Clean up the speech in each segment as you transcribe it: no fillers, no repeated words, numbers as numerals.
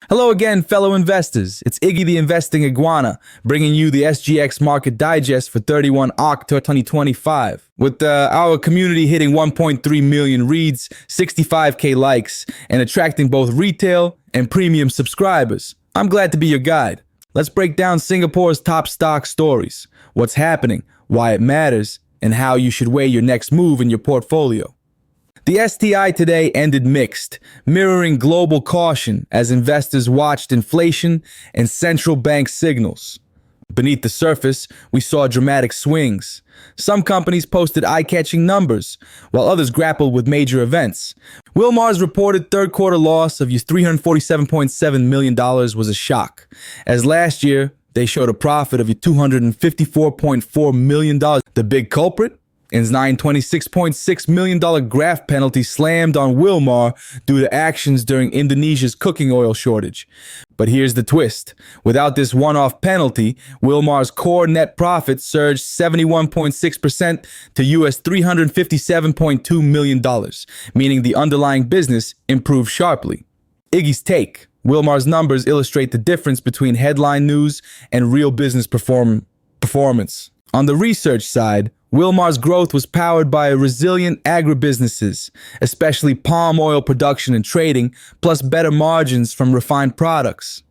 Hello again, fellow investors. It's Iggy the Investing Iguana, bringing you the SGX Market Digest for 31 October 2025. With our community hitting 1.3 million reads, 65K likes, and attracting both retail and premium subscribers, I'm glad to be your guide. Let's break down Singapore's top stock stories, what's happening, why it matters, and how you should weigh your next move in your portfolio. The STI today ended mixed, mirroring global caution as investors watched inflation and central bank signals. Beneath the surface, we saw dramatic swings. Some companies posted eye-catching numbers, while others grappled with major events. Wilmar's reported third-quarter loss of $347.7 million was a shock, as last year they showed a profit of $254.4 million. The big culprit? In's $926.6 million graft penalty slammed on Wilmar due to actions during Indonesia's cooking oil shortage. But here's the twist. Without this one-off penalty, Wilmar's core net profit surged 71.6% to $357.2 million, meaning the underlying business improved sharply. Iggy's take. Wilmar's numbers illustrate the difference between headline news and real business performance. On the research side, Wilmar's growth was powered by resilient agribusinesses, especially palm oil production and trading, plus better margins from refined products.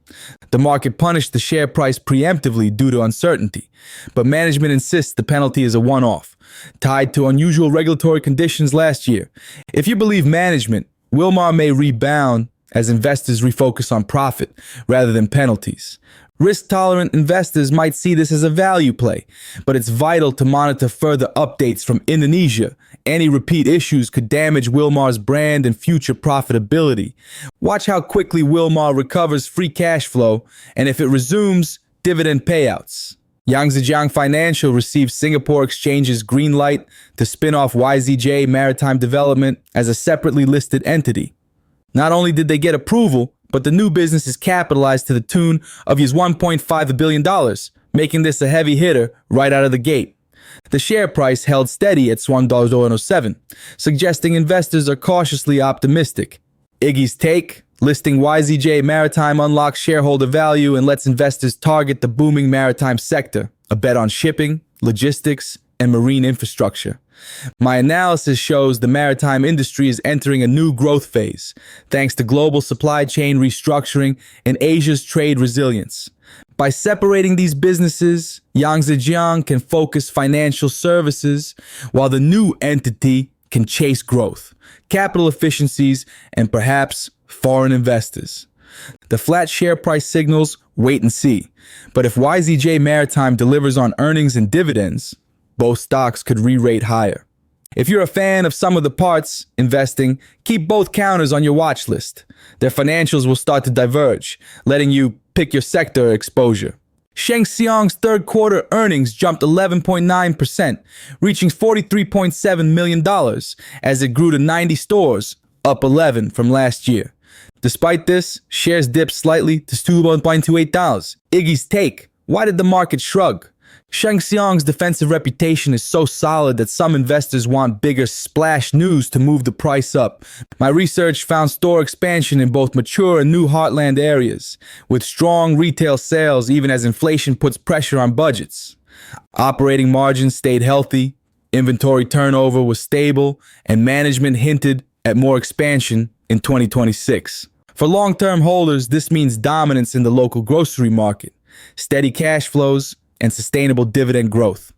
The market punished the share price preemptively due to uncertainty, but management insists the penalty is a one-off, tied to unusual regulatory conditions last year. If you believe management, Wilmar may rebound as investors refocus on profit rather than penalties. Risk-tolerant investors might see this as a value play, but it's vital to monitor further updates from Indonesia. Any repeat issues could damage Wilmar's brand and future profitability. Watch how quickly Wilmar recovers free cash flow, and if it resumes, dividend payouts. Yangzijiang Financial received Singapore Exchange's green light to spin off YZJ Maritime Development as a separately listed entity. Not only did they get approval, but the new business is capitalized to the tune of $1.5 billion, making this a heavy hitter right out of the gate. The share price held steady at $1.07, suggesting investors are cautiously optimistic. Iggy's take, listing YZJ Maritime unlocks shareholder value and lets investors target the booming maritime sector, a bet on shipping, logistics, and marine infrastructure. My analysis shows the maritime industry is entering a new growth phase, thanks to global supply chain restructuring and Asia's trade resilience. By separating these businesses, Yangzijiang can focus financial services, while the new entity can chase growth, capital efficiencies, and perhaps foreign investors. The flat share price signals wait and see, but if YZJ Maritime delivers on earnings and dividends, both stocks could re-rate higher. If you're a fan of some of the parts investing, keep both counters on your watch list. Their financials will start to diverge, letting you pick your sector exposure. Sheng Siong's third quarter earnings jumped 11.9%, reaching $43.7 million as it grew to 90 stores, up 11 from last year. Despite this, shares dipped slightly to $2.28. Iggy's take. Why did the market shrug? Sheng Siong's defensive reputation is so solid that some investors want bigger splash news to move the price up. My research found store expansion in both mature and new heartland areas, with strong retail sales even as inflation puts pressure on budgets. Operating margins stayed healthy, inventory turnover was stable, and management hinted at more expansion in 2026. For long-term holders, this means dominance in the local grocery market, steady cash flows, and sustainable dividend growth.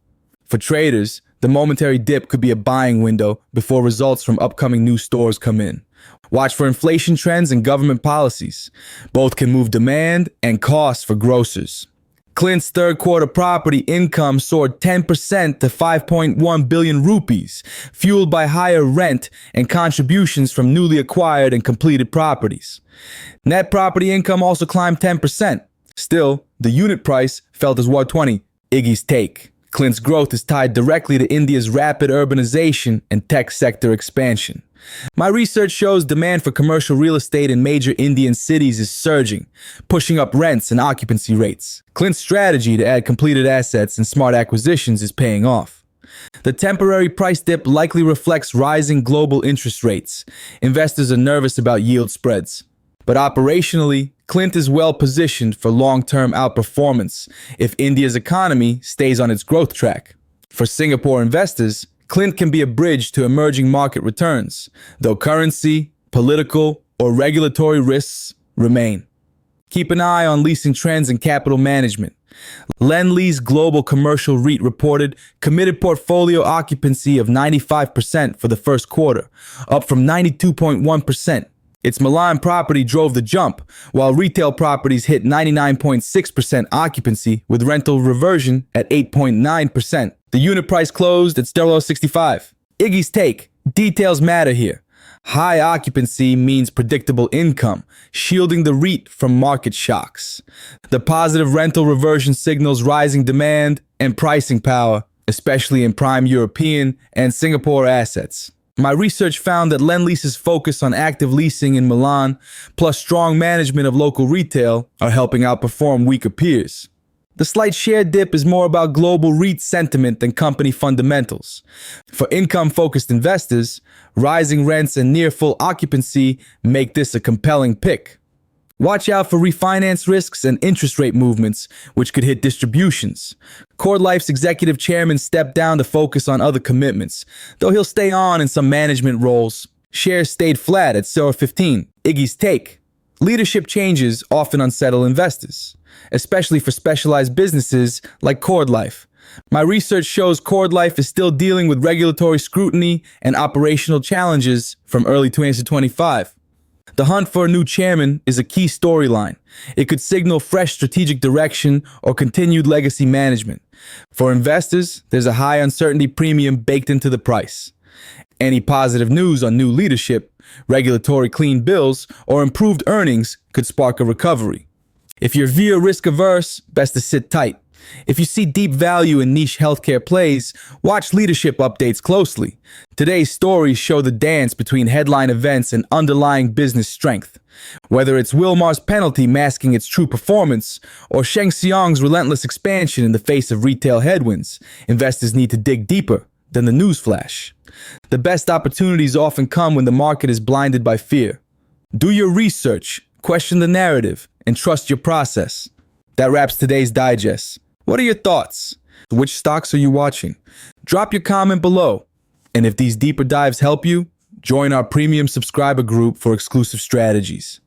For traders, the momentary dip could be a buying window before results from upcoming new stores come in. Watch for inflation trends and government policies. Both can move demand and costs for grocers. Clint's third quarter property income soared 10% to 5.1 billion rupees, fueled by higher rent and contributions from newly acquired and completed properties. Net property income also climbed 10%. Still, the unit price fell to $120. Iggy's take. Clint's growth is tied directly to India's rapid urbanization and tech sector expansion. My research shows demand for commercial real estate in major Indian cities is surging, pushing up rents and occupancy rates. Clint's strategy to add completed assets and smart acquisitions is paying off. The temporary price dip likely reflects rising global interest rates. Investors are nervous about yield spreads. But operationally, Clint is well positioned for long-term outperformance if India's economy stays on its growth track. For Singapore investors, Clint can be a bridge to emerging market returns, though currency, political, or regulatory risks remain. Keep an eye on leasing trends and capital management. Lend-Lease Global Commercial REIT reported committed portfolio occupancy of 95% for the first quarter, up from 92.1%. Its Milan property drove the jump, while retail properties hit 99.6% occupancy with rental reversion at 8.9%. The unit price closed at $65. Iggy's take: details matter here. High occupancy means predictable income, shielding the REIT from market shocks. The positive rental reversion signals rising demand and pricing power, especially in prime European and Singapore assets. My research found that Lend-Lease's focus on active leasing in Milan, plus strong management of local retail, are helping outperform weaker peers. The slight share dip is more about global REIT sentiment than company fundamentals. For income-focused investors, rising rents and near-full occupancy make this a compelling pick. Watch out for refinance risks and interest rate movements, which could hit distributions. Cordlife's executive chairman stepped down to focus on other commitments, though he'll stay on in some management roles. Shares stayed flat at $15. Iggy's take: leadership changes often unsettle investors, especially for specialized businesses like Cordlife. My research shows Cordlife is still dealing with regulatory scrutiny and operational challenges from early 2025. The hunt for a new chairman is a key storyline. It could signal fresh strategic direction or continued legacy management. For investors, there's a high uncertainty premium baked into the price. Any positive news on new leadership, regulatory clean bills, or improved earnings could spark a recovery. If you're VIA risk averse, best to sit tight. If you see deep value in niche healthcare plays, watch leadership updates closely. Today's stories show the dance between headline events and underlying business strength. Whether it's Wilmar's penalty masking its true performance, or Sheng's relentless expansion in the face of retail headwinds, investors need to dig deeper than the news flash. The best opportunities often come when the market is blinded by fear. Do your research, question the narrative, and trust your process. That wraps today's digest. What are your thoughts? Which stocks are you watching? Drop your comment below. And if these deeper dives help you, join our premium subscriber group for exclusive strategies.